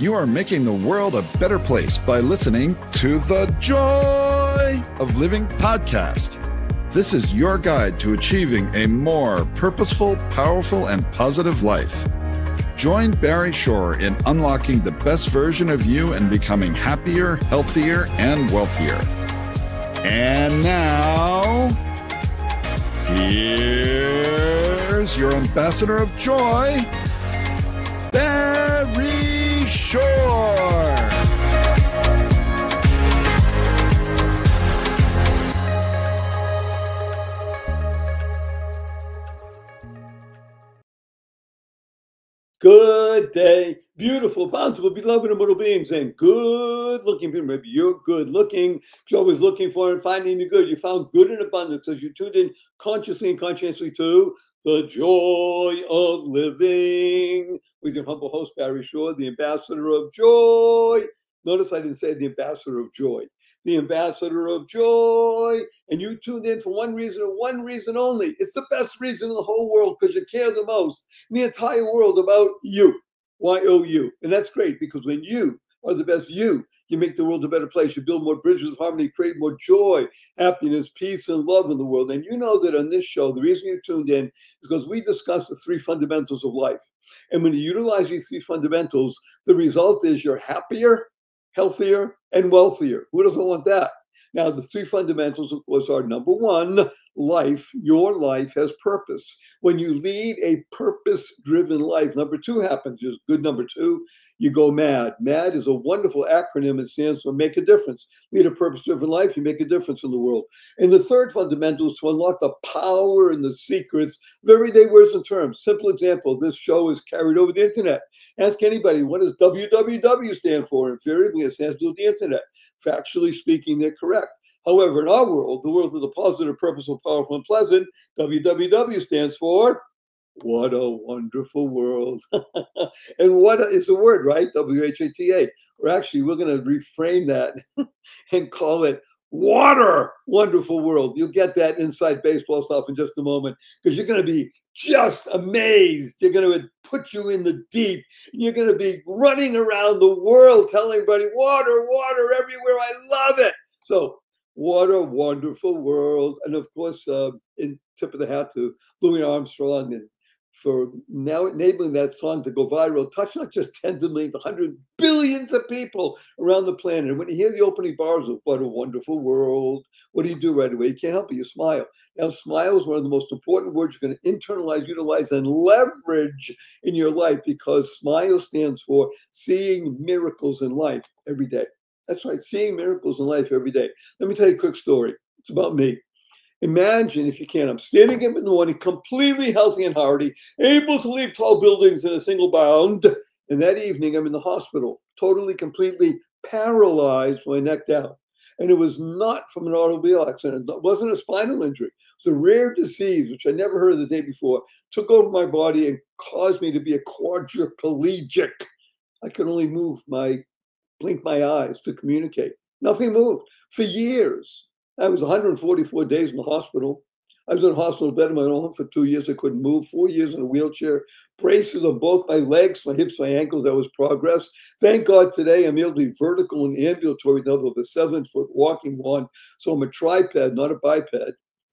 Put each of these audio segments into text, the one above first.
You are making the world a better place by listening to the Joy of Living podcast. This is your guide to achieving a more purposeful, powerful, and positive life. Join Barry Shore in unlocking the best version of you and becoming happier, healthier, and wealthier. And now, here's your ambassador of joy, Barry Shore. Good day, beautiful, bountiful, beloved immortal beings, and good-looking people. Maybe you're good-looking. You're always looking for and finding the good. You found good in abundance as you tuned in consciously and conscientiously to the Joy of Living with your humble host, Barry Shore, the ambassador of joy. Notice I didn't say the ambassador of joy. The ambassador of joy. And you tuned in for one reason and one reason only. It's the best reason in the whole world because you care the most in the entire world about you. Y-O-U. And that's great because when you are the best you make the world a better place. You build more bridges of harmony, create more joy, happiness, peace, and love in the world. And you know that on this show, the reason you tuned in is because we discuss the three fundamentals of life. And when you utilize these three fundamentals, the result is you're happier, healthier, and wealthier. Who doesn't want that? Now, the three fundamentals, of course, are number one, life. Your life has purpose. When you lead a purpose-driven life, number two happens. Is good number two, you go MAD. MAD is a wonderful acronym. It stands for make a difference. Lead a purpose-driven life, you make a difference in the world. And the third fundamental is to unlock the power and the secrets of everyday words and terms. Simple example, this show is carried over the internet. Ask anybody, what does WWW stand for? Invariably, it stands for the internet. Factually speaking, they're correct. However, in our world, the world of the positive, purposeful, powerful, and pleasant, WWW stands for what a wonderful world. And what is a word, right? W-H-A-T-A. Or actually, we're going to reframe that and call it water, wonderful world. You'll get that inside baseball stuff in just a moment because you're going to be just amazed. They're going to put you in the deep. You're going to be running around the world telling everybody, water, water everywhere. I love it. So what a wonderful world. And of course, in tip of the hat to Louis Armstrong and for now enabling that song to go viral, touch not just tens of millions, 100 billions of people around the planet. And when you hear the opening bars of what a wonderful world, what do you do right away? You can't help it, you smile. Now, smile is one of the most important words you're going to internalize, utilize, and leverage in your life because smile stands for seeing miracles in life every day. That's right, seeing miracles in life every day. Let me tell you a quick story. It's about me. Imagine, if you can, I'm standing up in the morning, completely healthy and hearty, able to leap tall buildings in a single bound. And that evening, I'm in the hospital, totally, completely paralyzed, my neck down. And it was not from an automobile accident. It wasn't a spinal injury. It was a rare disease, which I never heard of the day before, took over my body and caused me to be a quadriplegic. I could only blink my eyes to communicate. Nothing moved for years. I was 144 days in the hospital. I was in a hospital bed in my own home for 2 years. I couldn't move, 4 years in a wheelchair, braces on both my legs, my hips, my ankles. That was progress. Thank God today I'm able to be vertical and ambulatory now with a 7-foot walking wand. So I'm a triped, not a biped.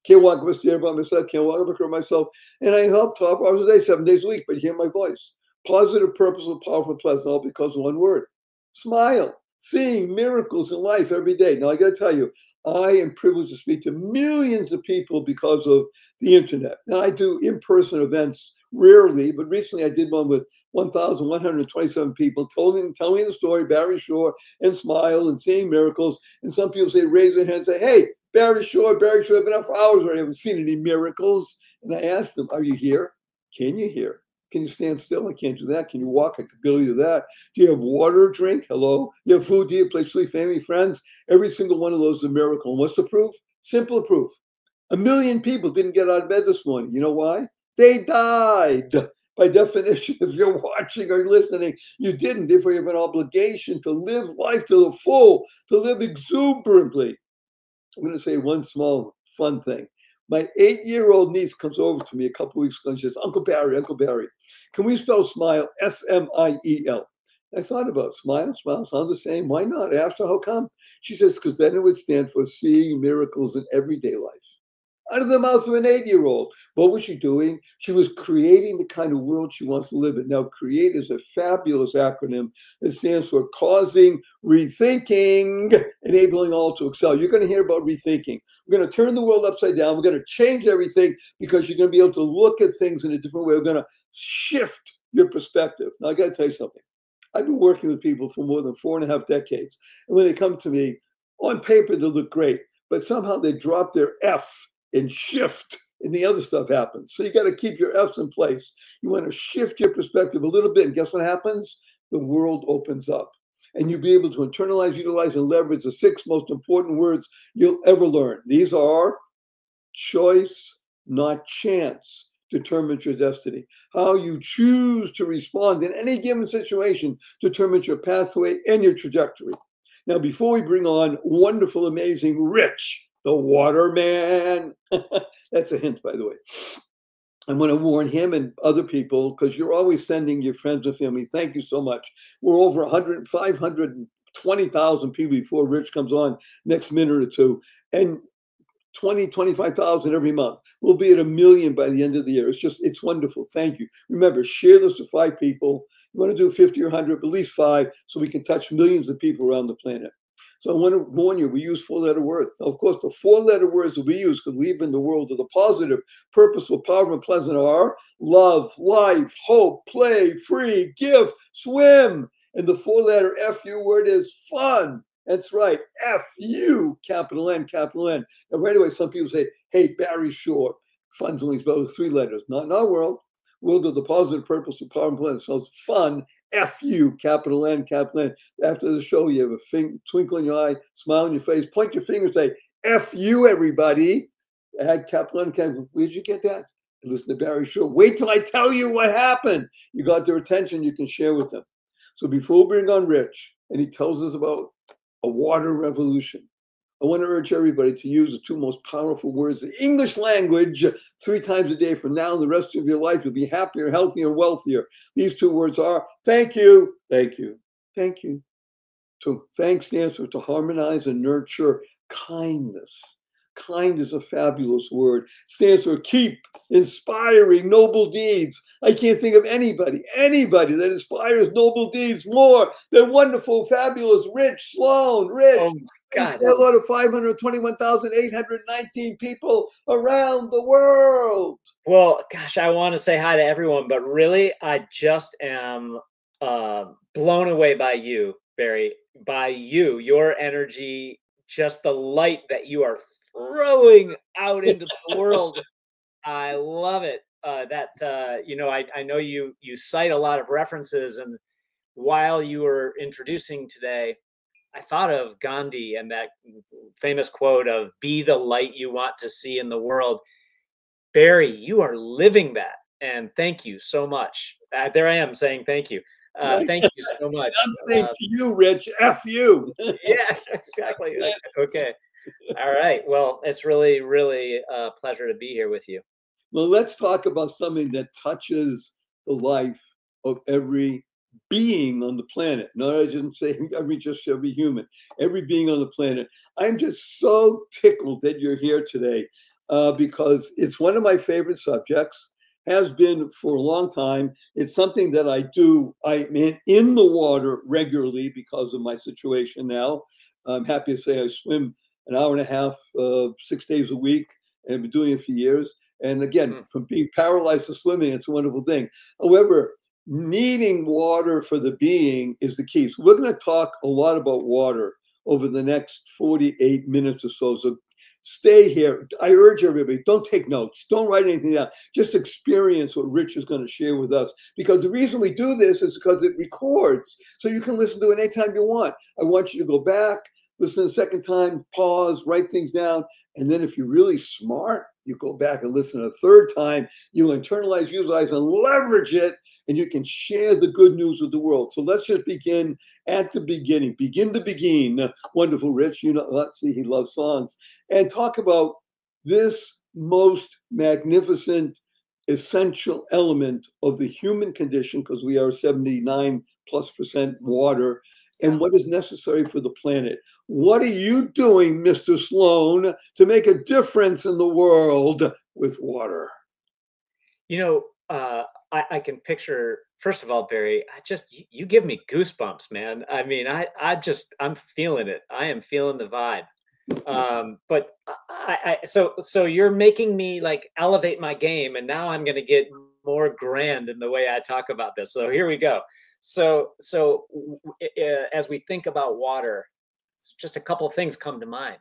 Can't walk up a stair by myself, can't walk up a curb myself. And I help 12 hours a day, 7 days a week, but you hear my voice. Positive, purposeful, powerful, pleasant, all because of one word. Smile. Seeing miracles in life every day. Now, I got to tell you, I am privileged to speak to millions of people because of the internet. Now, I do in-person events rarely, but recently I did one with 1,127 people, telling the story, Barry Shore, and smile and seeing miracles. And some people say, raise their hand and say, hey, Barry Shore, I've been out for hours already. I haven't seen any miracles. And I asked them, are you here? Can you hear? Can you stand still? I can't do that. Can you walk? I could barely do that. Do you have water to drink? Hello? You have food? Do you have place to sleep? Family, friends? Every single one of those is a miracle. And what's the proof? Simple proof. 1 million people didn't get out of bed this morning. You know why? They died. By definition, if you're watching or listening, you didn't. Therefore, you have an obligation to live life to the full, to live exuberantly. I'm going to say one small fun thing. My 8-year-old niece comes over to me a couple of weeks ago and she says, Uncle Barry, can we spell smile? S-M-I-E-L. I thought about smile, smile, sound the same. Why not? I asked her how come. She says, because then it would stand for seeing miracles in everyday life. Out of the mouth of an 8-year-old. What was she doing? She was creating the kind of world she wants to live in. Now, CREATE is a fabulous acronym that stands for causing rethinking, enabling all to excel. You're going to hear about rethinking. We're going to turn the world upside down. We're going to change everything because you're going to be able to look at things in a different way. We're going to shift your perspective. Now, I got to tell you something. I've been working with people for more than 4.5 decades. And when they come to me, on paper, they look great, but somehow they drop their F and shift, and the other stuff happens. So you got to keep your F's in place. You want to shift your perspective a little bit, and guess what happens? The world opens up, and you'll be able to internalize, utilize, and leverage the 6 most important words you'll ever learn. These are choice, not chance, determines your destiny. How you choose to respond in any given situation determines your pathway and your trajectory. Now, before we bring on wonderful, amazing Rich, the Waterman. That's a hint, by the way. I'm going to warn him and other people, because you're always sending your friends and family. Thank you so much. We're over 520,000 people before Rich comes on next minute or two. And 25,000 every month. We'll be at 1 million by the end of the year. It's wonderful. Thank you. Remember, share this to 5 people. You want to do 50 or 100, but at least 5, so we can touch millions of people around the planet. So I want to warn you, we use 4-letter words. Now, of course, the 4-letter words that we use, because we live in the world of the positive, purposeful, powerful, and pleasant are love, life, hope, play, free, gift, swim. And the 4-letter FU word is fun. That's right, F-U, capital N, capital N. Now, right away, some people say, hey, Barry Shore, fun's only spelled with 3 letters. Not in our world. World of the positive, purposeful, power, and pleasant. So it's fun, F-U, capital N, capital N. After the show, you have a twinkle in your eye, smile on your face, point your finger, say, F-U, everybody. Add capital N, capital. Where'd you get that? Listen to Barry Shore. Wait till I tell you what happened. You got their attention, you can share with them. So before we bring on Rich, and he tells us about a water revolution, I want to urge everybody to use the 2 most powerful words in the English language 3 times a day from now and the rest of your life. You'll be happier, healthier, and wealthier. These 2 words are thank you, thank you, thank you. So thanks stands for to harmonize and nurture kindness. Kind is a fabulous word. Stands for keep inspiring noble deeds. I can't think of anybody that inspires noble deeds more than wonderful, fabulous, Rich Sloan. Rich. Oh, God. Say hello to 521,819 people around the world. Well, gosh, I want to say hi to everyone, but really, I just am blown away by you, Barry, by you, your energy, just the light that you are throwing out into the world. I love it. I know you cite a lot of references, and while you were introducing today, I thought of Gandhi and that famous quote of "Be the light you want to see in the world." Barry, you are living that, and thank you so much. There I am saying thank you. Thank you so much. I'm saying to you, Rich, F you. Yeah, exactly. Okay. All right. Well, it's really, really a pleasure to be here with you. Well, let's talk about something that touches the life of every being on the planet. No, I didn't say every human, every being on the planet. I'm just so tickled that you're here today because it's one of my favorite subjects, has been for a long time. It's something that I do. I'm in the water regularly because of my situation now. I'm happy to say I swim an hour and a half, 6 days a week, and I've been doing it for years. And again, from being paralyzed to swimming, it's a wonderful thing. However, needing water for the being is the key. So we're going to talk a lot about water over the next 48 minutes or so. So stay here. I urge everybody, don't take notes. Don't write anything down. Just experience what Rich is going to share with us. Because the reason we do this is because it records. So you can listen to it anytime you want. I want you to go back, listen a second time, pause, write things down. And then if you're really smart, you go back and listen a third time. You internalize, utilize, and leverage it, and you can share the good news with the world. So let's just begin at the beginning. Begin to begin. Wonderful, Rich. Let's see, he loves songs. And talk about this most magnificent essential element of the human condition, because we are 79+% water, and what is necessary for the planet. What are you doing, Mr. Sloan, to make a difference in the world with water? You know, I can picture, first of all, Barry, you give me goosebumps, man. I mean, I'm feeling it. I am feeling the vibe. But so you're making me like elevate my game, and now I'm going to get more grand in the way I talk about this. So here we go. So as we think about water, just a couple of things come to mind.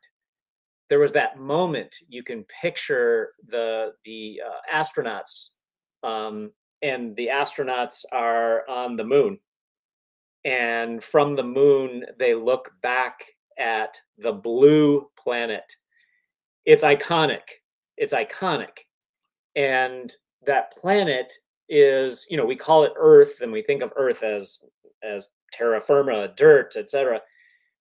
There was that moment you can picture the astronauts, and the astronauts are on the moon, and from the moon they look back at the blue planet. It's iconic. It's iconic. And that planet is, we call it Earth, and we think of Earth as terra firma, dirt, etc.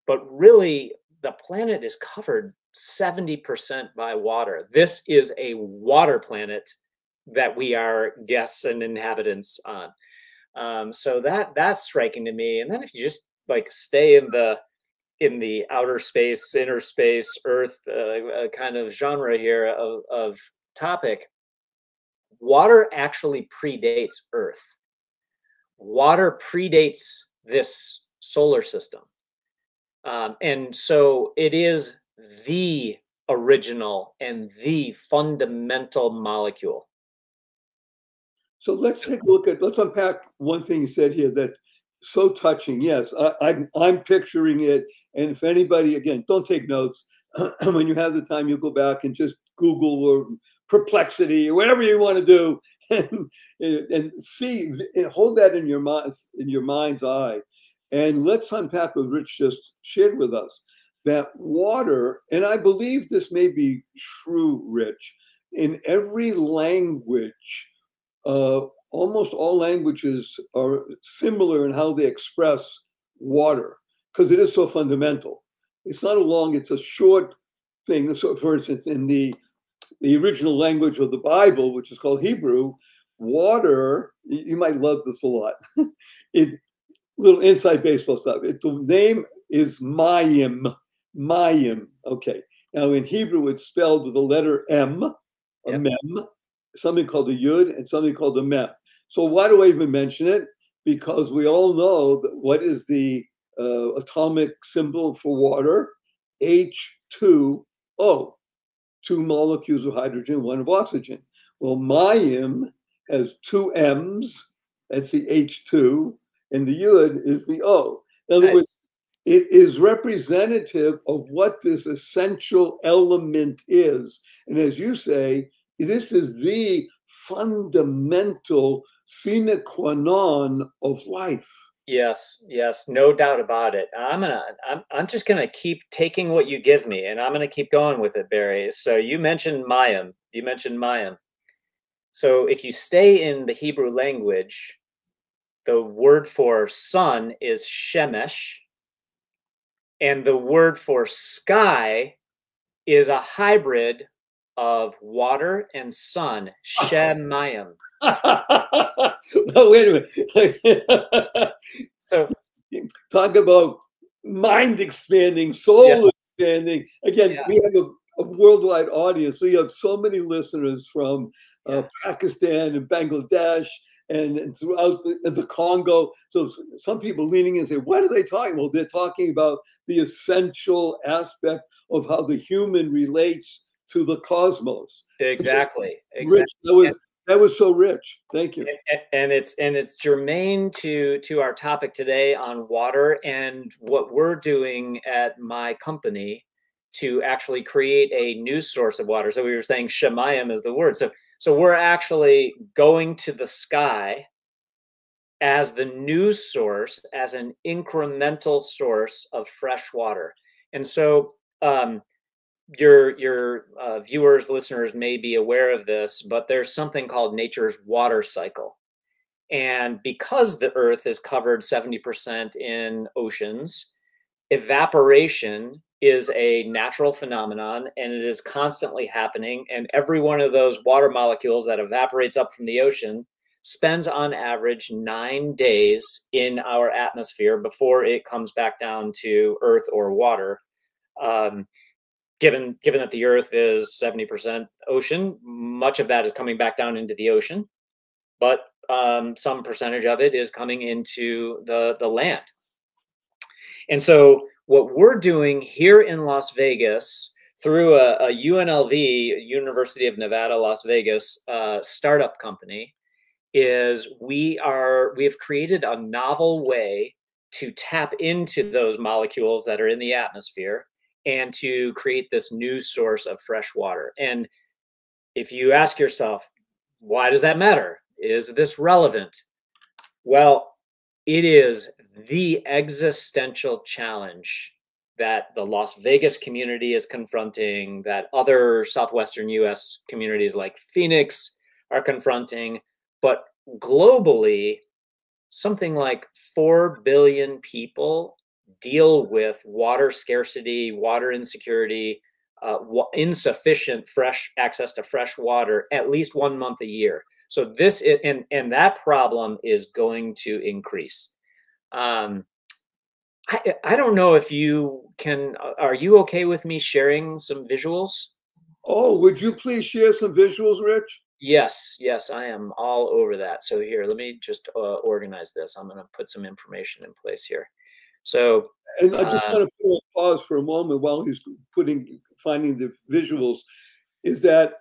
But really, the planet is covered 70% by water. This is a water planet that we are guests and inhabitants on. So that's striking to me. And then if you just like stay in the outer space, inner space, Earth kind of genre here of topic, water actually predates Earth. Water predates this solar system. And so it is the original and the fundamental molecule. So let's unpack one thing you said here that's so touching. Yes, I'm picturing it. And if anybody, again, don't take notes. When you have the time, you'll go back and just Google or Perplexity or whatever you want to do, and see, and hold that in your mind's eye. And let's unpack what Rich just shared with us. That water, and I believe this may be true, Rich, in every language, almost all languages are similar in how they express water, because it is so fundamental. It's not it's a short thing. So, for instance, in the original language of the Bible, which is called Hebrew, water, you might love this a lot. Little inside baseball stuff. The name is Mayim. Mayim. Okay. Now in Hebrew, it's spelled with the letter M, a mem, something called a yud, and something called a mem. So why do I even mention it? Because we all know that what is the atomic symbol for water? H2O. 2 molecules of hydrogen, 1 of oxygen. Well, Mayim has 2 M's. That's the H2. And the yud is the O. In other words, it is representative of what this essential element is. And as you say, this is the fundamental sine qua non of life. Yes, no doubt about it. I'm just gonna keep taking what you give me, and I'm gonna keep going with it, Barry. So you mentioned Mayim. So if you stay in the Hebrew language, the word for sun is shemesh, and the word for sky is a hybrid of water and sun, shemayim. Oh, wait a minute. So talk about mind expanding, soul expanding. Again, we have a worldwide audience. We have so many listeners from Pakistan and Bangladesh and throughout the Congo. So some people leaning in and say, what are they talking about? They're talking about the essential aspect of how the human relates to the cosmos. Exactly. Rich, that was so rich. Thank you. And it's germane to our topic today on water and what we're doing at my company to actually create a new source of water. So we were saying Shemayim is the word. So we're actually going to the sky as the new source, as an incremental source of fresh water. And so your viewers, listeners may be aware of this, but there's something called nature's water cycle. And because the earth is covered 70% in oceans, evaporation is a natural phenomenon, and it is constantly happening. And every one of those water molecules that evaporates up from the ocean spends on average 9 days in our atmosphere before it comes back down to Earth or water. Given that the Earth is 70% ocean, much of that is coming back down into the ocean, but some percentage of it is coming into the land. And so what we're doing here in Las Vegas through a UNLV, University of Nevada, Las Vegas startup company, is we have created a novel way to tap into those molecules that are in the atmosphere and to create this new source of fresh water. And if you ask yourself, why does that matter? Is this relevant? Well, it is the existential challenge that the Las Vegas community is confronting, that other Southwestern US communities like Phoenix are confronting, but globally, something like 4 billion people deal with water scarcity, water insecurity, insufficient fresh access to fresh water at least 1 month a year. So this is, and that problem is going to increase. I don't know if you can, are you okay with me sharing some visuals? Oh, would you please share some visuals, Rich? Yes, I am all over that. So here, let me just organize this. I'm going to put some information in place here. So, and I just want to put a pause for a moment while he's finding the visuals, is that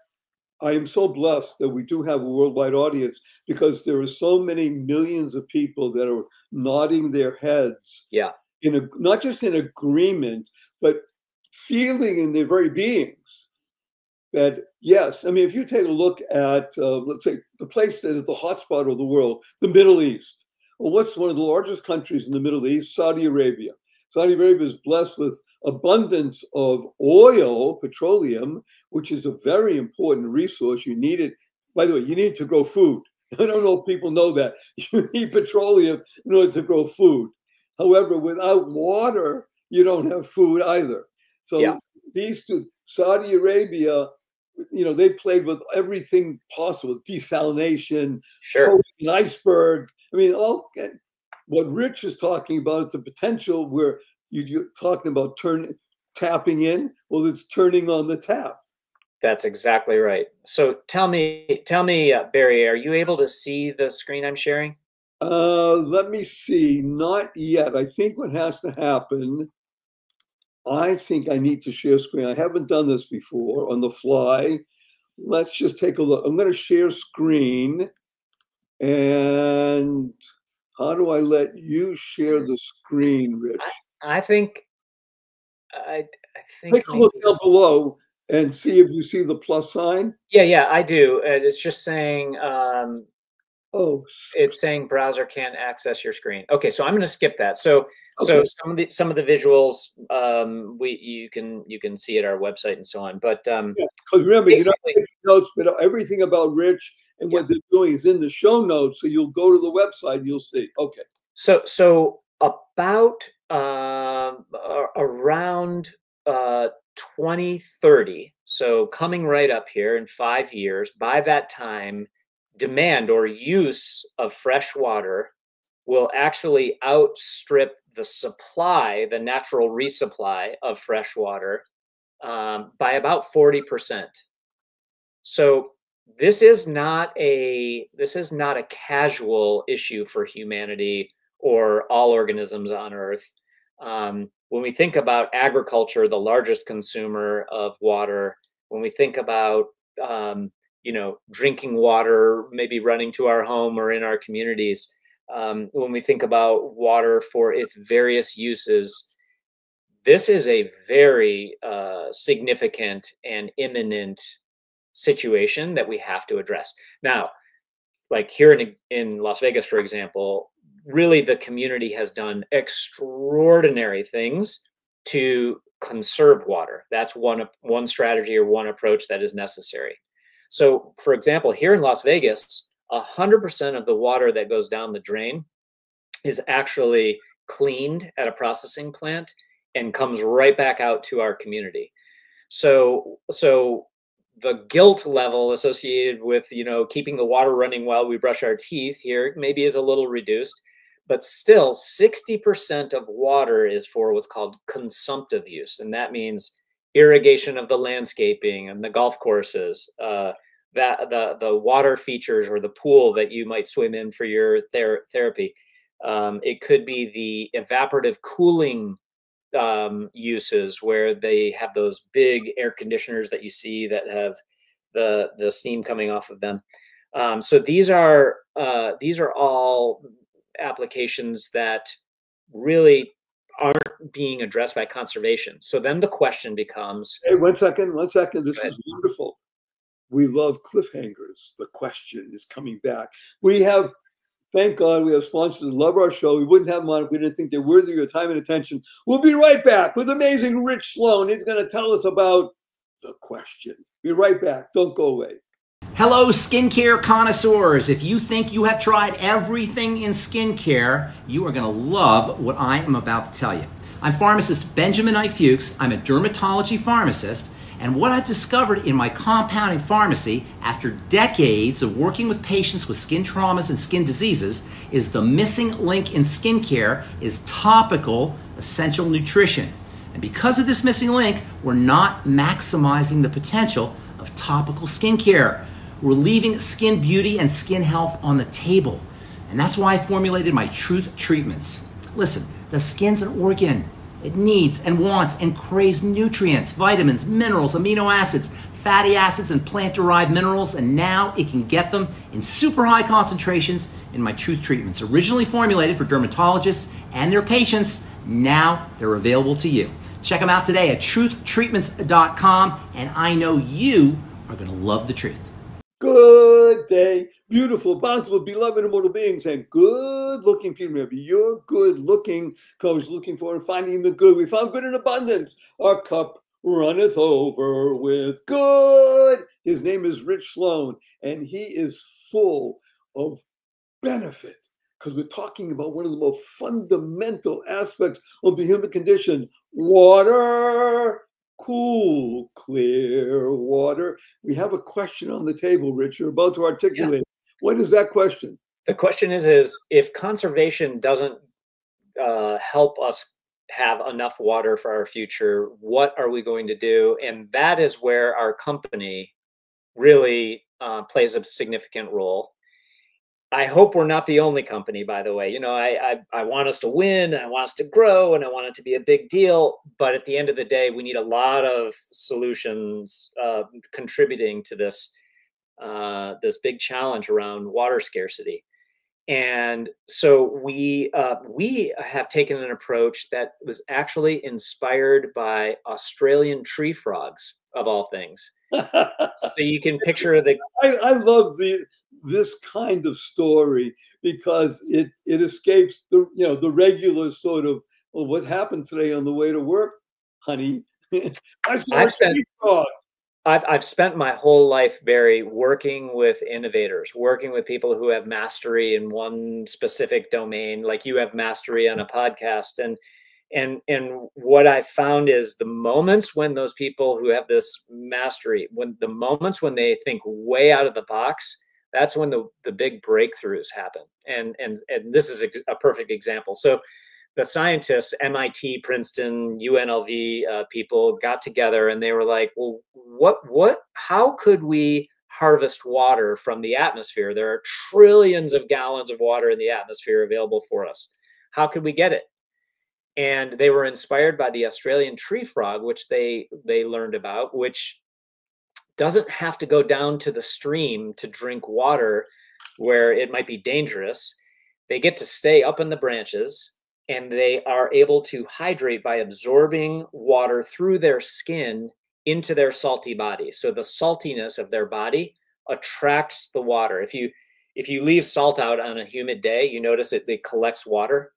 I am so blessed that we do have a worldwide audience, because there are so many millions of people that are nodding their heads. Yeah. Not just in agreement, but feeling in their very beings that, yes, I mean, if you take a look at, let's say, the place that is the hotspot of the world, the Middle East. Well, what's one of the largest countries in the Middle East? Saudi Arabia. Saudi Arabia is blessed with abundance of oil, petroleum, which is a very important resource. You need it. By the way, you need to grow food. I don't know if people know that. You need petroleum in order to grow food. However, without water, you don't have food either. So yeah. These two, Saudi Arabia, they played with everything possible, desalination, sure, an iceberg. I mean, what Rich is talking about is the potential where you're talking about tapping in. Well, it's turning on the tap. That's exactly right. So tell me, Barry, are you able to see the screen I'm sharing? Let me see. Not yet. I think what has to happen, I think I need to share screen. I haven't done this before on the fly. Let's just take a look. I'm going to share screen. And how do I let you share the screen, Rich? I think take a look down below and see if you see the plus sign. Yeah, I do. It's just saying it's saying browser can't access your screen. Okay, so I'm going to skip that. So some of the visuals you can see at our website and so on. But because remember, you don't take notes, but everything about Rich and what they're doing is in the show notes. So you'll go to the website and you'll see. Okay. So about around 2030, so coming right up here in 5 years, by that time, demand or use of fresh water will actually outstrip the supply, the natural resupply of fresh water by about 40%. So this is not a casual issue for humanity or all organisms on Earth. When we think about agriculture, the largest consumer of water, when we think about drinking water, maybe running to our home or in our communities, when we think about water for its various uses, this is a very significant and imminent situation that we have to address. Now, like here in Las Vegas, for example, really the community has done extraordinary things to conserve water. That's one strategy or one approach that is necessary. So, for example, here in Las Vegas, 100% of the water that goes down the drain is actually cleaned at a processing plant and comes right back out to our community. So the guilt level associated with, keeping the water running while we brush our teeth here maybe is a little reduced, but still 60% of water is for what's called consumptive use. And that means irrigation of the landscaping and the golf courses, that the water features or the pool that you might swim in for your therapy. It could be the evaporative cooling uses where they have those big air conditioners that you see that have the steam coming off of them. So these are all applications that really aren't being addressed by conservation. So then the question becomes, hey, one second. This is wonderful. We love cliffhangers. The question is coming back. We have, thank God, we have sponsors who love our show. We wouldn't have them on if we didn't think they're worthy of your time and attention. We'll be right back with amazing Rich Sloan. He's going to tell us about the question. Be right back. Don't go away. Hello, skincare connoisseurs. If you think you have tried everything in skincare, you are going to love what I am about to tell you. I'm pharmacist Benjamin I. Fuchs. I'm a dermatology pharmacist. And what I've discovered in my compounding pharmacy after decades of working with patients with skin traumas and skin diseases is the missing link in skincare is topical essential nutrition. And because of this missing link, we're not maximizing the potential of topical skincare. We're leaving skin beauty and skin health on the table. And that's why I formulated my Truth Treatments. Listen, the skin's an organ. It needs and wants and craves nutrients, vitamins, minerals, amino acids, fatty acids, and plant-derived minerals, and now it can get them in super high concentrations in my Truth Treatments. Originally formulated for dermatologists and their patients, now they're available to you. Check them out today at truthtreatments.com, and I know you are going to love the truth. Good day, beautiful, bountiful, beloved immortal beings, and good-looking people. Maybe you're good-looking, because looking for and finding the good. We found good in abundance. Our cup runneth over with good. His name is Rich Sloan, and he is full of benefit, because we're talking about one of the most fundamental aspects of the human condition: water. Cool, clear water. We have a question on the table, Rich. You're about to articulate. Yeah. What is that question? The question is if conservation doesn't help us have enough water for our future, what are we going to do? And that is where our company really plays a significant role. I hope we're not the only company, by the way. I want us to win, and I want us to grow, and I want it to be a big deal. But at the end of the day, we need a lot of solutions contributing to this big challenge around water scarcity. And so we have taken an approach that was actually inspired by Australian tree frogs, of all things. So you can picture the. I love this kind of story, because it escapes the regular sort of, well, what happened today on the way to work, honey? I've spent my whole life, Barry, working with innovators, working with people who have mastery in one specific domain, like you have mastery on a podcast. And what I found is the moments when those people who have this mastery, when they think way out of the box, that's when the big breakthroughs happen. And this is a perfect example. So the scientists, MIT, Princeton, UNLV people got together, and they were like, well, how could we harvest water from the atmosphere? There are trillions of gallons of water in the atmosphere available for us. How could we get it? And they were inspired by the Australian tree frog, which they learned about, which doesn't have to go down to the stream to drink water where it might be dangerous. They get to stay up in the branches, and they are able to hydrate by absorbing water through their skin into their salty body. So the saltiness of their body attracts the water. If you leave salt out on a humid day, you notice it collects water.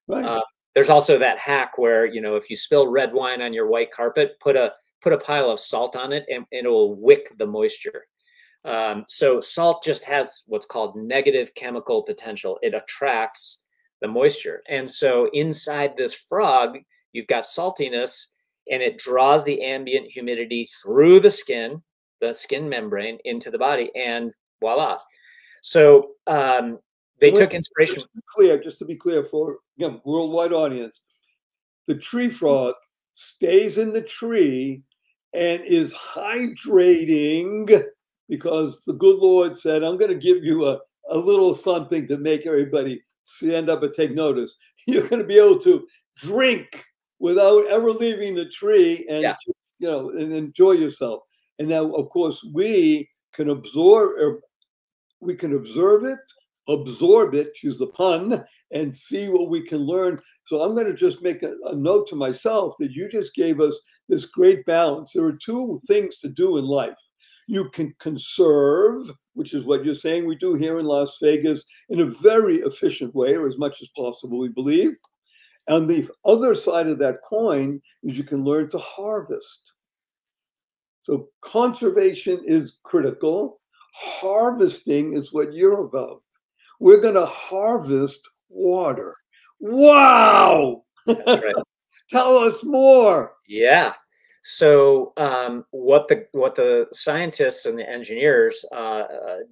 Right. There's also that hack where, if you spill red wine on your white carpet, put a pile of salt on it, and it will wick the moisture. So salt just has what's called negative chemical potential. It attracts the moisture. And so inside this frog, you've got saltiness, and it draws the ambient humidity through the skin membrane into the body, and voila. So they took inspiration. Just to be clear for, again, worldwide audience, the tree frog stays in the tree and is hydrating because the good Lord said, I'm going to give you a little something to make everybody stand up and take notice. You're going to be able to drink without ever leaving the tree and, and enjoy yourself. And now, of course, we can absorb it, use the pun, and see what we can learn. So I'm going to just make a note to myself that you just gave us this great balance. There are two things to do in life. You can conserve, which is what you're saying we do here in Las Vegas in a very efficient way, or as much as possible, we believe. And the other side of that coin is you can learn to harvest. So conservation is critical. Harvesting is what you're about. We're going to harvest water. Wow! That's right. Tell us more. Yeah. So what the scientists and the engineers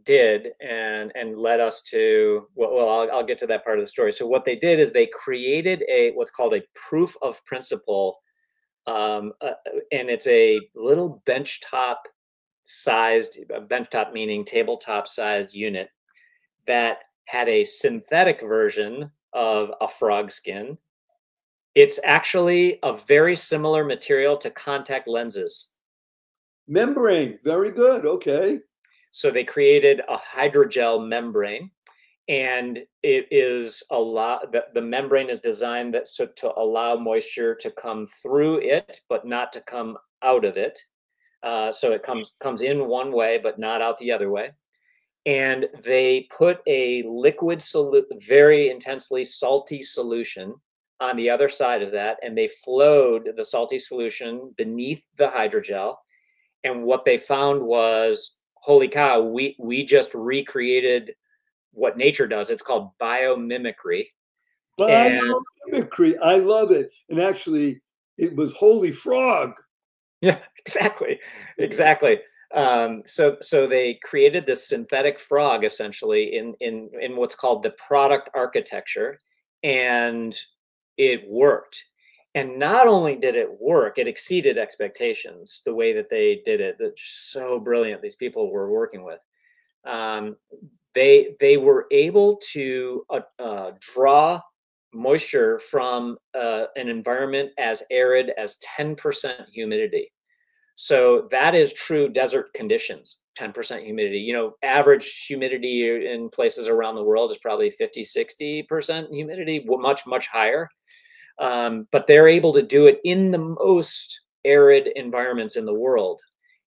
did and led us to, well, I'll get to that part of the story. So what they did is they created what's called a proof of principle, and it's a little benchtop meaning tabletop sized unit that had a synthetic version of a frog skin. It's actually a very similar material to contact lenses. Membrane, very good, okay. So they created a hydrogel membrane, and it is the membrane is designed to allow moisture to come through it, but not to come out of it. So it comes in one way, but not out the other way. And they put a liquid, very intensely salty solution on the other side of that, and they flowed the salty solution beneath the hydrogel. And what they found was, holy cow, we just recreated what nature does. It's called biomimicry. Biomimicry, I love it. And actually, it was holy frog. Yeah, exactly. So they created this synthetic frog essentially in what's called the product architecture, and it worked. And not only did it work, it exceeded expectations. The way that they did it, that's so brilliant. These people were working with. They were able to draw moisture from an environment as arid as 10% humidity. So that is true desert conditions, 10% humidity. You know, average humidity in places around the world is probably 50, 60% humidity, much, much higher. But they're able to do it in the most arid environments in the world.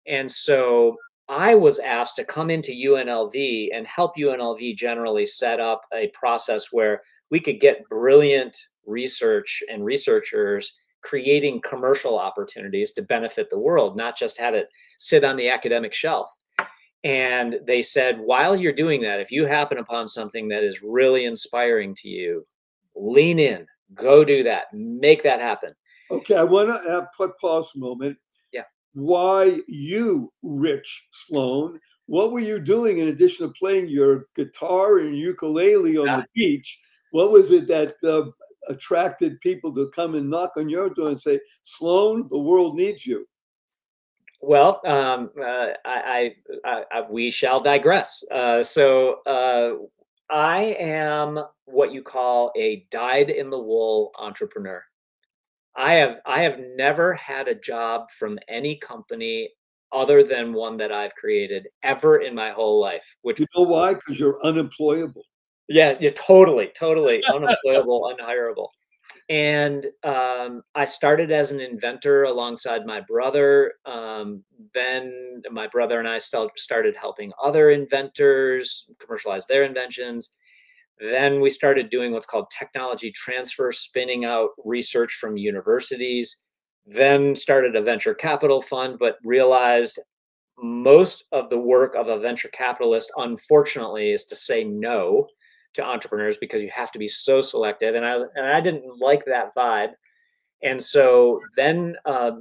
And so I was asked to come into UNLV and help UNLV generally set up a process where we could get brilliant research and researchers creating commercial opportunities to benefit the world, not just have it sit on the academic shelf. And they said, while you're doing that, if you happen upon something that is really inspiring to you, lean in, go do that, make that happen. Okay, I want to pause a moment. Yeah. Why you, Rich Sloan? What were you doing in addition to playing your guitar and ukulele on the beach? What was it that attracted people to come and knock on your door and say, Sloan, the world needs you? Well, we shall digress. I am what you call a dyed-in-the-wool entrepreneur. I have never had a job from any company other than one that I've created ever in my whole life. Which, you know why? Because you're unemployable. Yeah, you're totally unemployable, unhireable. And I started as an inventor alongside my brother. Then my brother and I started helping other inventors commercialize their inventions. Then we started doing what's called technology transfer, spinning out research from universities. Then started a venture capital fund, but realized most of the work of a venture capitalist, unfortunately, is to say no to entrepreneurs because you have to be so selective. And I didn't like that vibe. And so then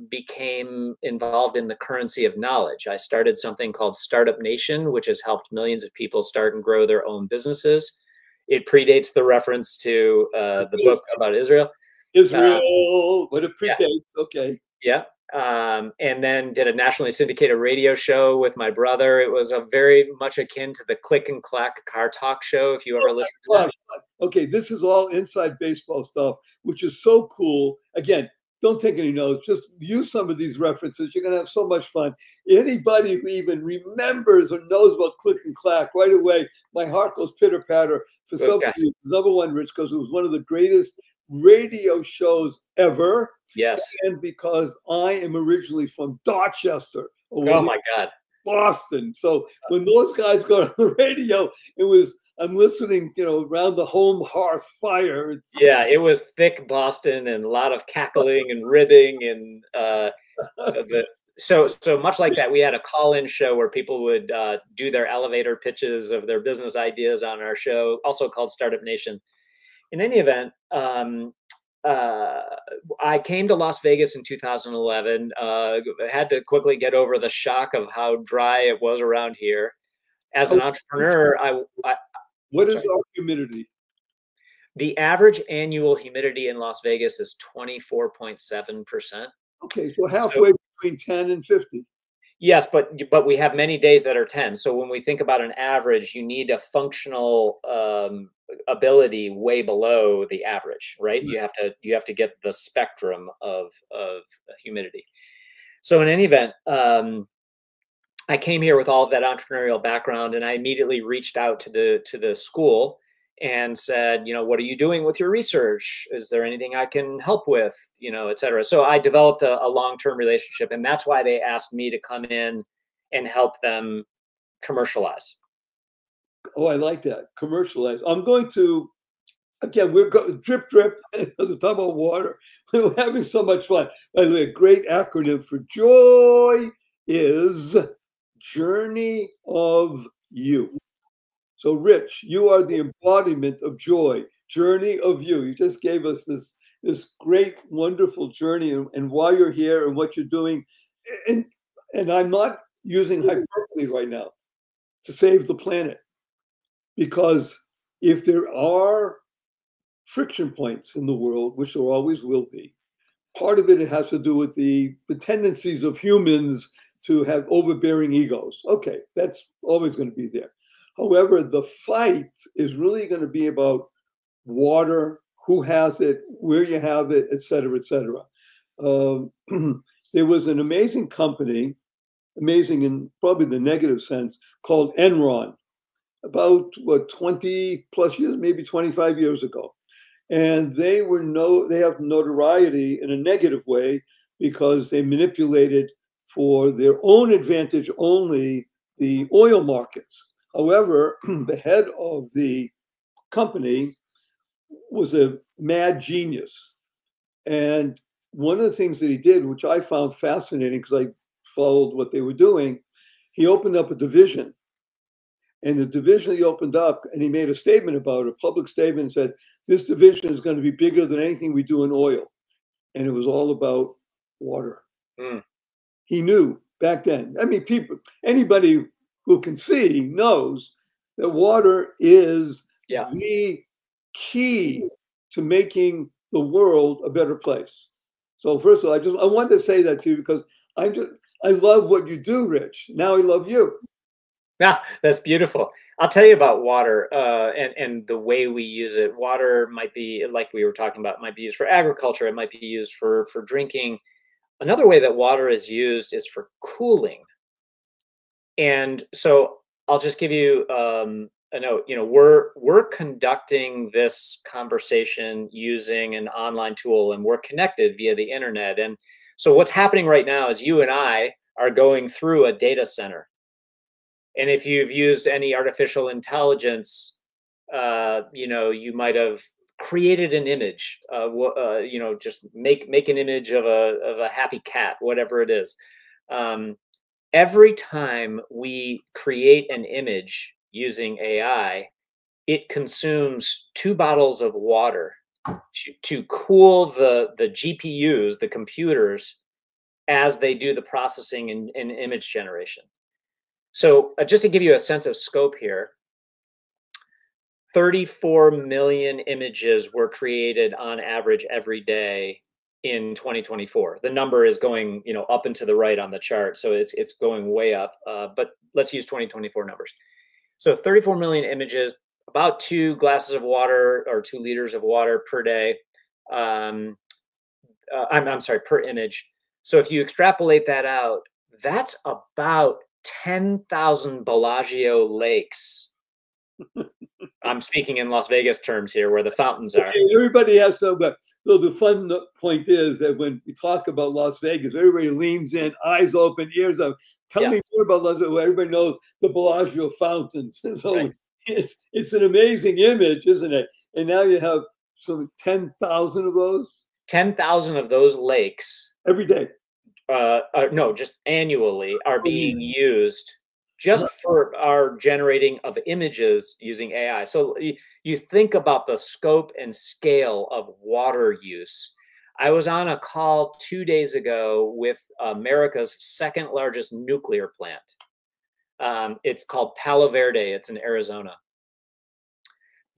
became involved in the currency of knowledge. I started something called Startup Nation, which has helped millions of people start and grow their own businesses. It predates the reference to the book about Israel. Israel, what a predates, yeah. Okay. Yeah. And then did a nationally syndicated radio show with my brother. It was a very much akin to the Click and Clack car talk show, if you ever listened to that. Okay, this is all inside baseball stuff, which is so cool. Again, don't take any notes. Just use some of these references. You're going to have so much fun. Anybody who even remembers or knows about Click and Clack, right away, my heart goes pitter-patter. For somebody, number one, Rich, because it was one of the greatest radio shows ever. Yes. And because I am originally from Dorchester. Oh my God. Boston. So when those guys got on the radio, it was, I'm listening, you know, around the home hearth fire. Yeah, it was thick Boston and a lot of cackling and ribbing and so much like that. We had a call-in show where people would do their elevator pitches of their business ideas on our show, also called Startup Nation. In any event, I came to Las Vegas in 2011. Had to quickly get over the shock of how dry it was around here. As an entrepreneur, what is our humidity? The average annual humidity in Las Vegas is 24.7%. Okay, so halfway between 10 and 50. Yes, but we have many days that are 10. So when we think about an average, you need a functional ability way below the average, right? Mm-hmm. You have to get the spectrum of humidity. So in any event, I came here with all of that entrepreneurial background, and I immediately reached out to the school and said, you know, what are you doing with your research? Is there anything I can help with, you know, et cetera. So I developed a long-term relationship, and that's why they asked me to come in and help them commercialize. Oh, I like that. Commercialize. I'm going to, again, we're going drip, drip. We're talking about water. We're having so much fun. By the way, a great acronym for joy is Journey of You. So, Rich, you are the embodiment of joy, journey of you. You just gave us this great, wonderful journey and why you're here and what you're doing. And I'm not using hyperbole right now to save the planet, because if there are friction points in the world, which there always will be, part of it has to do with the tendencies of humans to have overbearing egos. Okay, that's always going to be there. However, the fight is really going to be about water, who has it, where you have it, et cetera, et cetera. There was an amazing company, amazing in probably the negative sense, called Enron, about 20 plus years, maybe 25 years ago. And they have notoriety in a negative way because they manipulated for their own advantage only the oil markets. However, the head of the company was a mad genius. And one of the things that he did, which I found fascinating because I followed what they were doing, he opened up a division. And the division he opened up, and he made a statement about it, a public statement, and said, this division is going to be bigger than anything we do in oil. And it was all about water. Mm. He knew back then. I mean, anybody who can see knows that water is the key to making the world a better place. So first of all, I wanted to say that to you because I love what you do, Rich. Now I love you. Yeah, that's beautiful. I'll tell you about water and the way we use it. Water might be, like we were talking about, might be used for agriculture. It might be used for drinking. Another way that water is used is for cooling. And so I'll just give you a note. You know, we're conducting this conversation using an online tool, and we're connected via the internet. And so what's happening right now is you and I are going through a data center. And if you've used any artificial intelligence, you know, you might have created an image. You know, just make an image of a happy cat, whatever it is. Every time we create an image using AI, it consumes 2 bottles of water to cool the GPUs, the computers, as they do the processing and image generation. So just to give you a sense of scope here, 34 million images were created on average every day in 2024. The number is going, up and to the right on the chart, so it's going way up. But let's use 2024 numbers. So 34 million images, about 2 glasses of water or 2 liters of water per day. I'm sorry, per image. So if you extrapolate that out, that's about 10,000 Bellagio lakes. I'm speaking in Las Vegas terms here, where the fountains are. Okay, everybody has some, but so the fun point is that when we talk about Las Vegas, everybody leans in, eyes open, ears up. Tell me more about Las Vegas. Well, everybody knows the Bellagio fountains. So right. It's an amazing image, isn't it? And now you have some 10,000 of those. 10,000 of those lakes every day. No, just annually are being used just for our generating of images using AI. So you think about the scope and scale of water use. I was on a call 2 days ago with America's second largest nuclear plant. It's called Palo Verde. It's in Arizona.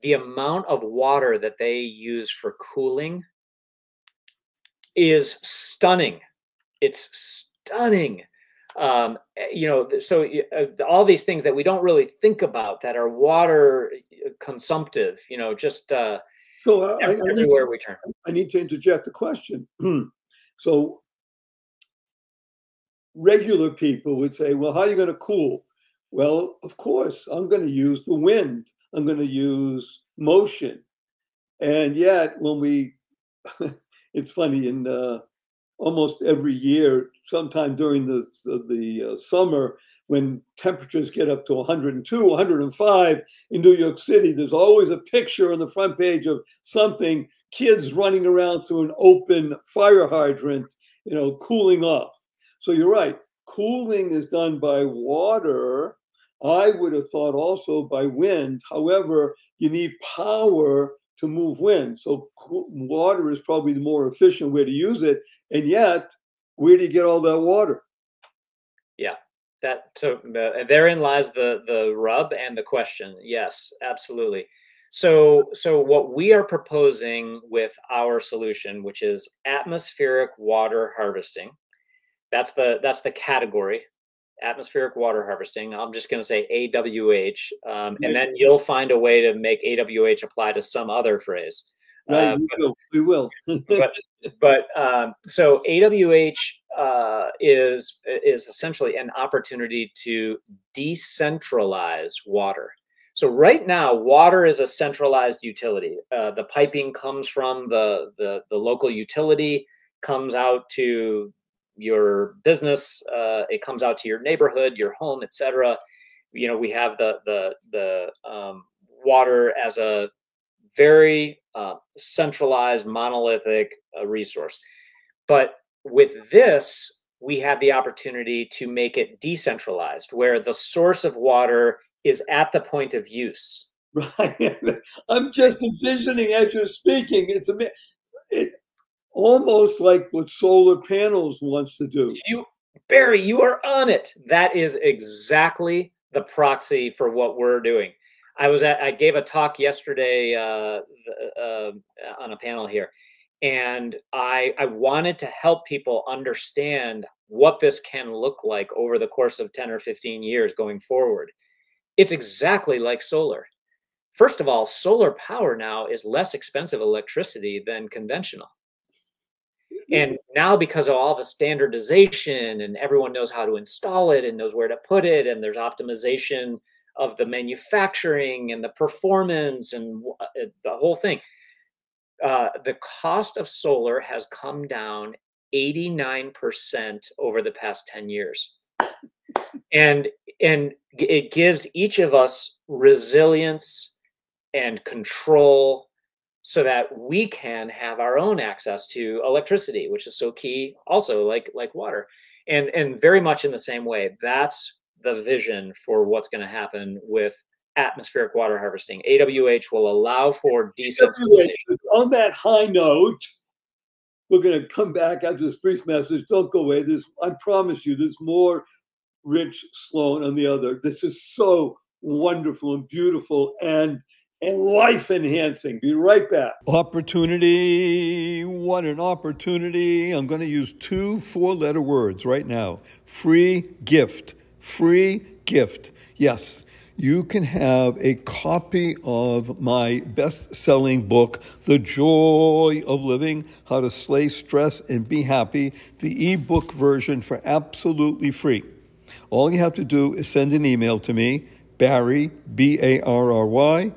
The amount of water that they use for cooling is stunning. It's stunning. So all these things that we don't really think about that are water consumptive, just everywhere we turn. I need to interject a question. So regular people would say, well, how are you going to cool? Well, of course, I'm going to use the wind. I'm going to use motion. And yet when it's funny, in almost every year, sometime during the summer, when temperatures get up to 102, 105 in New York City, there's always a picture on the front page of something, kids running around through an open fire hydrant, cooling off. So you're right, cooling is done by water. I would have thought also by wind. However, you need power to move wind. So water is probably the more efficient way to use it. And yet, where do you get all that water? Yeah, therein lies the rub and the question. Yes, absolutely. So what we are proposing with our solution, which is atmospheric water harvesting, that's the category. Atmospheric water harvesting. I'm just going to say AWH, and then you'll find a way to make AWH apply to some other phrase. Right, we will. So AWH is essentially an opportunity to decentralize water. So right now, water is a centralized utility. The piping comes from the local utility, comes out to your business, it comes out to your neighborhood, your home, etc. We have the water as a very centralized, monolithic resource. But with this, we have the opportunity to make it decentralized, where the source of water is at the point of use. Right. I'm just envisioning as you're speaking. It's almost like what solar panels wants to do. Barry, you are on it. That is exactly the proxy for what we're doing. I gave a talk yesterday on a panel here, and I wanted to help people understand what this can look like over the course of 10 or 15 years going forward. It's exactly like solar. First of all, solar power now is less expensive electricity than conventional. And now, because of all the standardization and everyone knows how to install it and knows where to put it, and there's optimization of the manufacturing and the performance and the whole thing, the cost of solar has come down 89% over the past 10 years. And it gives each of us resilience and control, so that we can have our own access to electricity, which is so key also, like water. And very much in the same way, that's the vision for what's going to happen with atmospheric water harvesting. AWH will allow for decentralization. On that high note, we're going to come back after this brief message. Don't go away. I promise you, there's more Rich Sloan on the other. This is so wonderful and beautiful and life enhancing. Be right back. Opportunity. What an opportunity. I'm going to use 2 4-letter words right now. Free gift. Free gift. Yes. You can have a copy of my best-selling book, The Joy of Living, How to Slay Stress and Be Happy, the ebook version for absolutely free. All you have to do is send an email to me, Barry, B-A-R-R-Y,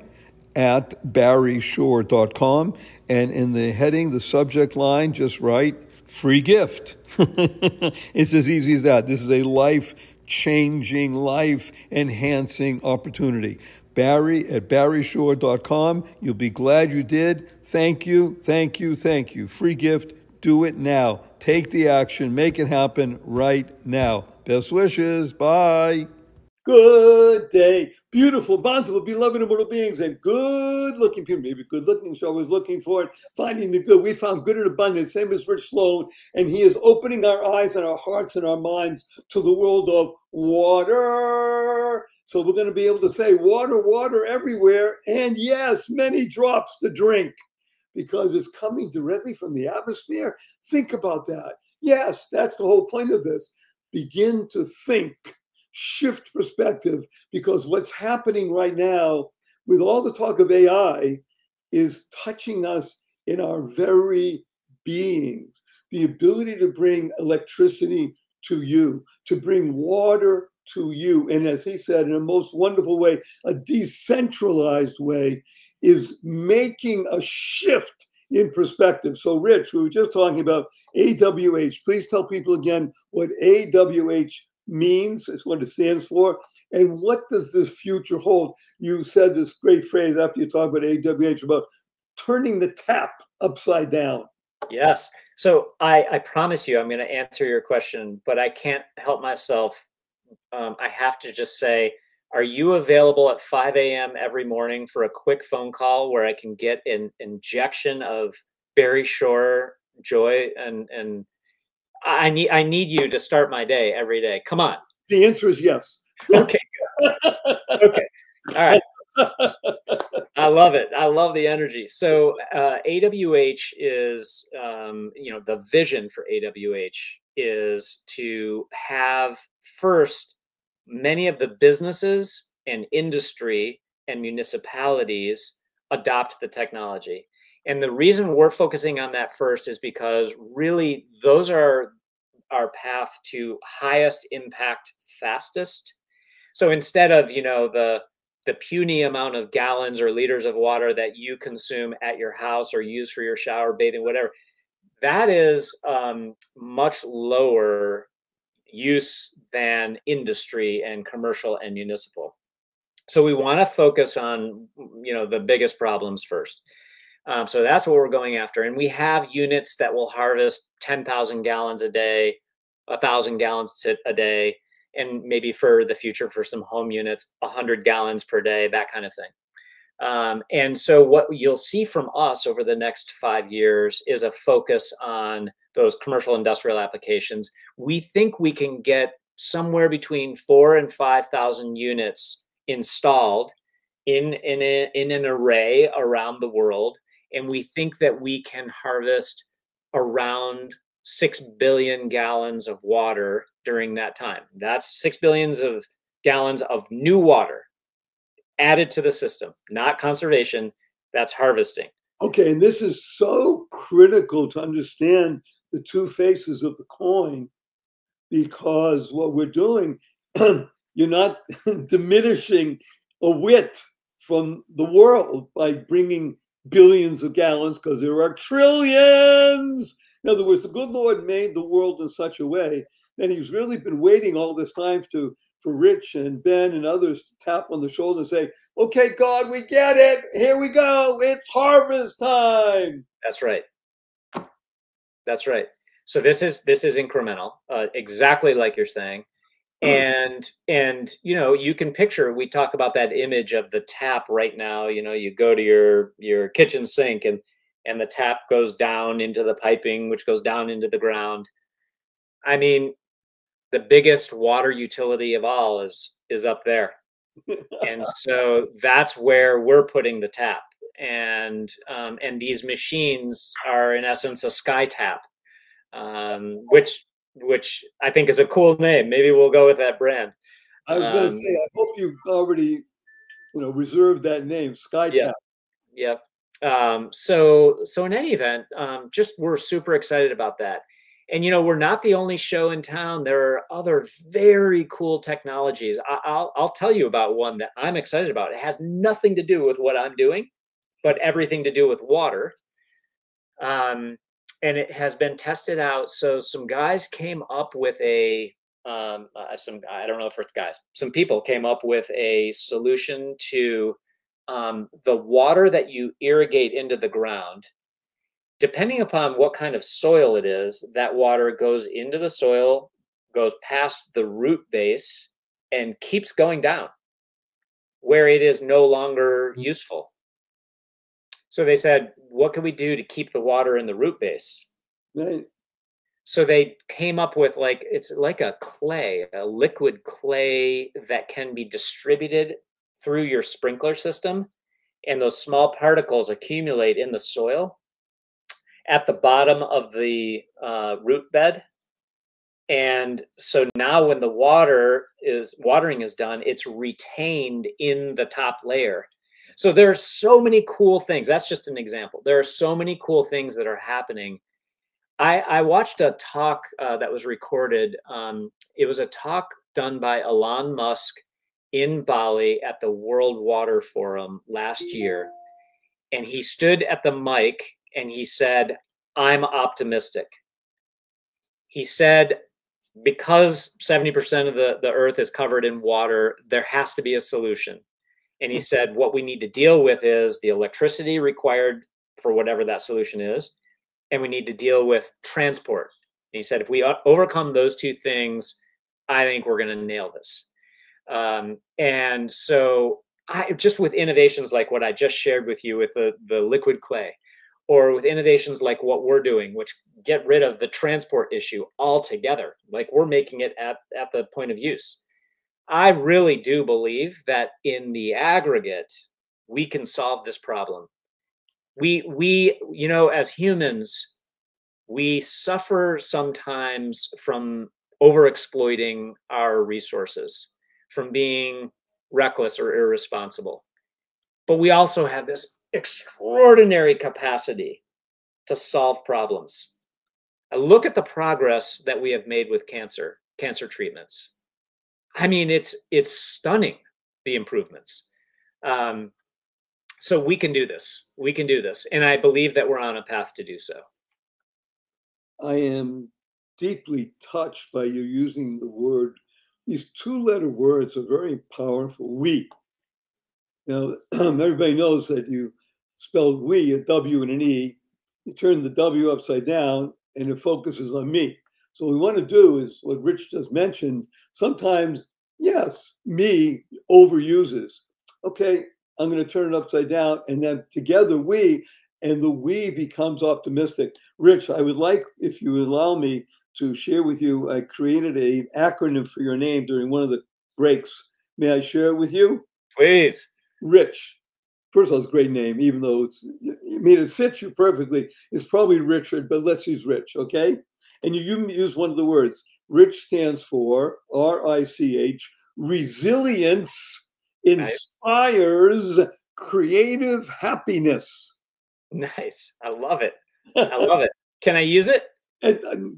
at barryshore.com, and in the heading, the subject line, just write, free gift. It's as easy as that. This is a life-changing, life-enhancing opportunity. Barry at barryshore.com. You'll be glad you did. Thank you, thank you, thank you. Free gift. Do it now. Take the action. Make it happen right now. Best wishes. Bye. Good day. Beautiful, bountiful, beloved immortal beings, and good-looking people. Maybe good-looking, so I was looking for it, finding the good. We found good and abundant, same as Rich Sloan, and he is opening our eyes and our hearts and our minds to the world of water. So we're going to be able to say water, water everywhere, and yes, many drops to drink, because it's coming directly from the atmosphere. Think about that. Yes, that's the whole point of this. Begin to think. Shift perspective, because what's happening right now with all the talk of AI is touching us in our very beings. The ability to bring electricity to you, to bring water to you, and as he said, in a most wonderful way, a decentralized way, is making a shift in perspective. So Rich, we were just talking about AWH. Please tell people again what AWH means, is what it stands for, and what does this future hold? You said this great phrase after you talk about AWH about turning the tap upside down. Yes. So I promise you I'm going to answer your question, but I can't help myself. I have to just say, are you available at 5 a.m. every morning for a quick phone call where I can get an injection of Barry Shore joy and I need you to start my day every day. Come on. The answer is yes. Okay. Okay. All right. I love it. I love the energy. So AWH is, the vision for AWH is to have first many of the businesses and industry and municipalities adopt the technology. And the reason we're focusing on that first is because really those are our path to highest impact fastest. So instead of, the puny amount of gallons or liters of water that you consume at your house or use for your shower, bathing, whatever, that is much lower use than industry and commercial and municipal. So we want to focus on, the biggest problems first. So that's what we're going after. And we have units that will harvest 10,000 gallons a day, 1,000 gallons a day, and maybe for the future for some home units, 100 gallons per day, that kind of thing. And so what you'll see from us over the next 5 years is a focus on those commercial industrial applications. We think we can get somewhere between 4,000 and 5,000 units installed in an array around the world. And we think that we can harvest around 6 billion gallons of water during that time. That's 6 billion of gallons of new water added to the system, not conservation, that's harvesting. Okay, and this is so critical to understand the two faces of the coin, because what we're doing, you're not diminishing a whit from the world by bringing billions of gallons, because there are trillions. In other words, the good Lord made the world in such a way that he's really been waiting all this time for Rich and Ben and others to tap on the shoulder and say, okay, God, we get it. Here we go. It's harvest time. That's right. That's right. So this is incremental, exactly like you're saying. And you know, you can picture, we talk about that image of the tap right now. You know, you go to your kitchen sink and the tap goes down into the piping, which goes down into the ground. I mean, the biggest water utility of all is up there. And so that's where we're putting the tap. And these machines are in essence a sky tap, which I think is a cool name. Maybe we'll go with that brand. I was going to say, I hope you already, reserved that name, Sky Yeah. Tap. Yep. So in any event, just we're super excited about that. And we're not the only show in town. There are other very cool technologies. I'll tell you about one that I'm excited about. It has nothing to do with what I'm doing, but everything to do with water. And it has been tested out. So some guys came up with I don't know if it's guys, some people came up with a solution to the water that you irrigate into the ground. Depending upon what kind of soil it is, that water goes into the soil, goes past the root base, and keeps going down where it is no longer useful. So they said, what can we do to keep the water in the root base? Right. So they came up with it's like a liquid clay that can be distributed through your sprinkler system. And those small particles accumulate in the soil at the bottom of the root bed. And so now when the watering is done, it's retained in the top layer. So there are so many cool things. That's just an example. There are so many cool things that are happening. I watched a talk that was recorded. It was a talk done by Elon Musk in Bali at the World Water Forum last year. And he stood at the mic and he said, I'm optimistic. He said, because 70% of the earth is covered in water, there has to be a solution. And he said, what we need to deal with is the electricity required for whatever that solution is. And we need to deal with transport. And he said, if we overcome those two things, I think we're going to nail this. And so just with innovations like what I just shared with you with the liquid clay, or with innovations like what we're doing, which get rid of the transport issue altogether, like we're making it at the point of use. I really do believe that in the aggregate, we can solve this problem. We as humans, we suffer sometimes from overexploiting our resources, from being reckless or irresponsible. But we also have this extraordinary capacity to solve problems. I look at the progress that we have made with cancer treatments. I mean, it's stunning, the improvements. So we can do this. We can do this. And I believe that we're on a path to do so. I am deeply touched by you using the word. These two-letter words are very powerful. We. Everybody knows that you spelled we, a W and an E. You turn the W upside down and it focuses on me. So what we want to do is what Rich just mentioned. Sometimes, yes, me overuses. Okay, I'm going to turn it upside down, and then together and the we becomes optimistic. Rich, I would like, if you would allow me to share with you, I created an acronym for your name during one of the breaks. May I share it with you? Please. Rich. First of all, it's a great name, even though it fits you perfectly. It's probably Richard, but let's use Rich, okay? And you use one of the words. Rich stands for RICH. Resilience inspires creative happiness. Nice. I love it. I love it. Can I use it? And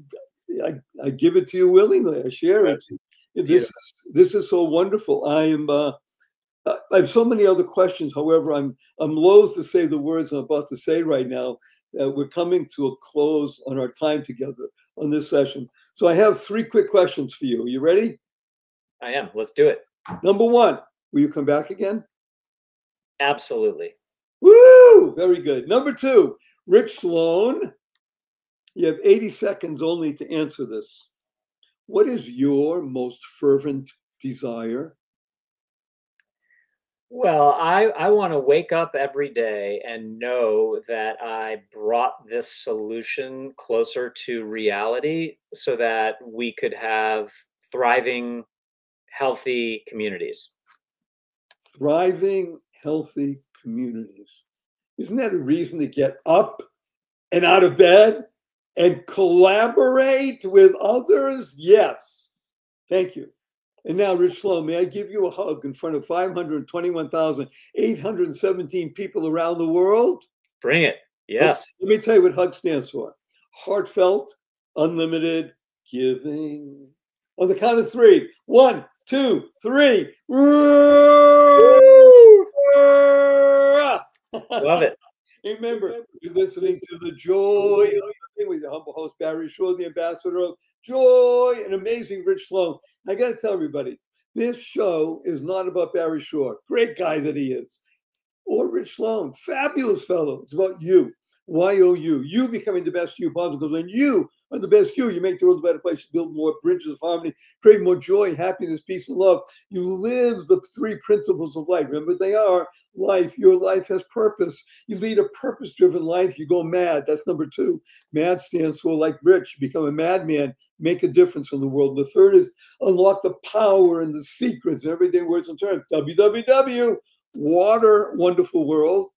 I give it to you willingly. I share it. This is so wonderful. I have so many other questions. However, I'm loath to say the words I'm about to say right now. We're coming to a close on our time together on this session. So I have 3 quick questions for you. Are you ready? I am. Let's do it. Number 1, will you come back again? Absolutely. Woo! Very good. Number 2, Rich Sloan. You have 80 seconds only to answer this. what is your most fervent desire? Well, I want to wake up every day and know that I brought this solution closer to reality so that we could have thriving, healthy communities. Thriving, healthy communities. Isn't that a reason to get up and out of bed and collaborate with others? Yes. Thank you. And now, Rich Sloan, may I give you a hug in front of 521,817 people around the world? Bring it. Yes. Let me tell you what HUG stands for. Heartfelt, unlimited giving. On the count of three. 1, 2, 3. Love it. Remember, you're listening to The Joy of Living with your humble host, Barry Shore, the ambassador of joy, and amazing Rich Sloan. I got to tell everybody, this show is not about Barry Shore, great guy that he is, or Rich Sloan, fabulous fellow. It's about you. YOU, you becoming the best you possible. When you are the best you make the world a better place. You build more bridges of harmony, create more joy, happiness, peace, and love. You live the three principles of life. Remember, they are life. Your life has purpose. You lead a purpose-driven life. You go mad. That's number 2. MAD stands for, like Rich, become a madman, make a difference in the world. The third is unlock the power and the secrets, everyday words and terms. WWW, water, wonderful world.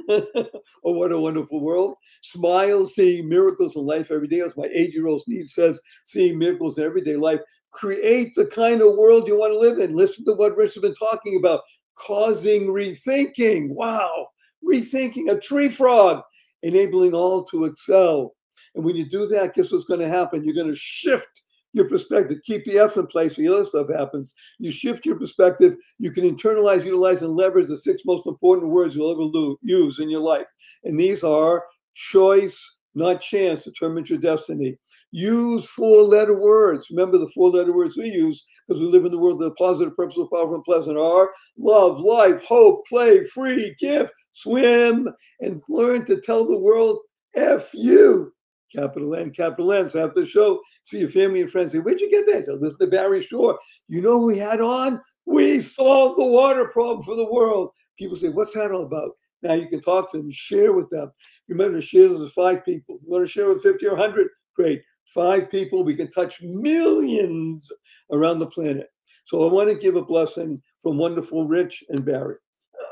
Oh, what a wonderful world. Smile, seeing miracles in life every day. As my 8-year-old niece says, seeing miracles in everyday life. Create the kind of world you want to live in. Listen to what Rich has been talking about. Causing rethinking. Wow. Rethinking. A tree frog. Enabling all to excel. And when you do that, guess what's going to happen? You're going to shift your perspective. Keep the F in place so the other stuff happens. You shift your perspective. You can internalize, utilize, and leverage the 6 most important words you'll ever use in your life. And these are choice, not chance, determines your destiny. Use 4-letter words. Remember the 4-letter words we use because we live in the world that are positive, purposeful, powerful, and pleasant are love, life, hope, play, free, gift, swim, and learn to tell the world F you. Capital N, capital N. So after the show, see your family and friends say, where'd you get that? So listen to Barry Shore. You know who we had on? We solved the water problem for the world. People say, what's that all about? Now you can talk to them, share with them. Remember, to share with 5 people. You want to share with 50 or 100? Great. 5 people, we can touch millions around the planet. So I want to give a blessing from wonderful Rich and Barry.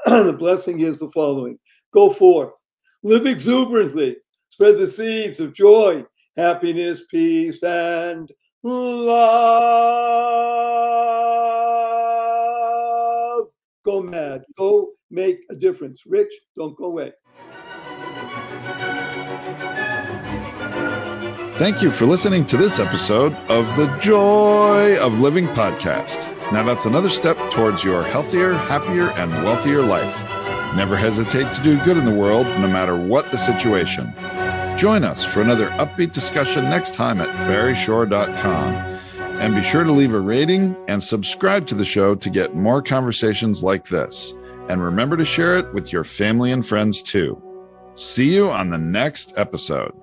The blessing is the following. Go forth. Live exuberantly. Spread the seeds of joy, happiness, peace, and love. Go mad. Go make a difference. Rich, don't go away. Thank you for listening to this episode of the Joy of Living podcast. Now that's another step towards your healthier, happier, and wealthier life. Never hesitate to do good in the world, no matter what the situation. Join us for another upbeat discussion next time at barryshore.com. And be sure to leave a rating and subscribe to the show to get more conversations like this. And remember to share it with your family and friends too. See you on the next episode.